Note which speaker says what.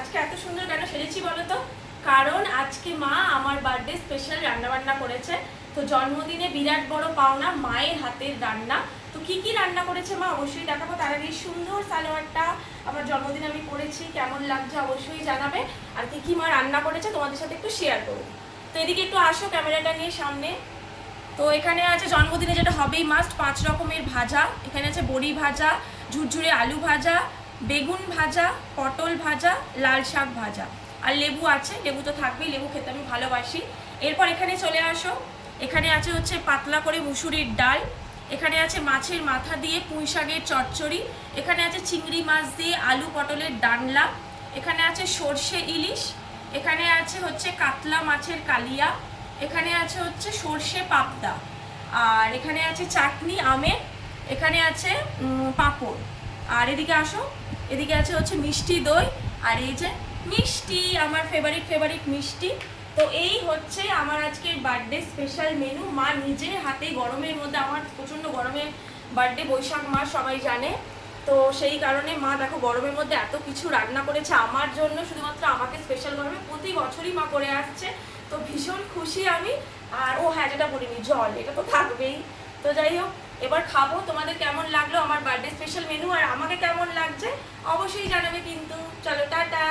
Speaker 1: আজকে এত সুন্দর কেন সেজেছি বলো তো? কারণ আজকে মা আমার বার্থডে স্পেশাল রান্নাবান্না করেছে। তো জন্মদিনে বিরাট বড় পাওনা মায়ের হাতের রান্না। তো কি কি রান্না করেছে মা অবশ্যই দেখাবো। তার আগে সুন্দর সালোয়ারটা আমার জন্মদিনে আমি করেছি, কেমন লাগছে অবশ্যই জানাবে। আর কি কি মা রান্না করেছে তোমাদের সাথে একটু শেয়ার করবো। তো এদিকে একটু আসো ক্যামেরাটা নিয়ে সামনে। তো এখানে আছে জন্মদিনে যেটা হবেই মাস্ট, 5 রকমের ভাজা। এখানে আছে বড়ি ভাজা, ঝুরঝুরে আলু ভাজা, বেগুন ভাজা, পটল ভাজা, লাল শাক ভাজা, আর লেবু আছে। লেবু তো থাকবেই, লেবু খেতে আমি ভালোবাসি। এরপর এখানে চলে আসো, এখানে আছে হচ্ছে পাতলা করে মুসুরির ডাল, এখানে আছে মাছের মাথা দিয়ে পুঁই শাকের চচ্চড়ি, এখানে আছে চিংড়ি মাছ দিয়ে আলু পটলের ডালনা, এখানে আছে সর্ষে ইলিশ, এখানে আছে হচ্ছে কাতলা মাছের কালিয়া, এখানে আছে হচ্ছে সর্ষে পাবদা, আর এখানে আছে চাটনি আমের, এখানে আছে পাঁপড়। আর এদিকে আসো, এদিকে আছে হচ্ছে মিষ্টি দই, আর এই যে মিষ্টি, আমার ফেভারিট মিষ্টি। তো এই হচ্ছে আমার আজকের বার্থডে স্পেশাল মেনু। মা নিজের হাতে গরমের মধ্যে, আমার প্রচণ্ড গরমে বার্থডে, বৈশাখ মাস সবাই জানে। তো সেই কারণে মা দেখো গরমের মধ্যে এত কিছু রান্না করেছে আমার জন্য, শুধুমাত্র আমাকে স্পেশাল গরমে প্রতি বছরই মা করে আসছে। তো ভীষণ খুশি আমি। আর ও হ্যাঁ, যেটা বলিনি, জল এটা তো থাকবেই। তো যাই হোক, এবার খাবো। তোমাদের কেমন লাগলো আমার বার্থডে স্পেশাল মেনু আর আমাকে কেমন লাগছে অবশ্যই জানাবে কিন্তু। চলো টাটা।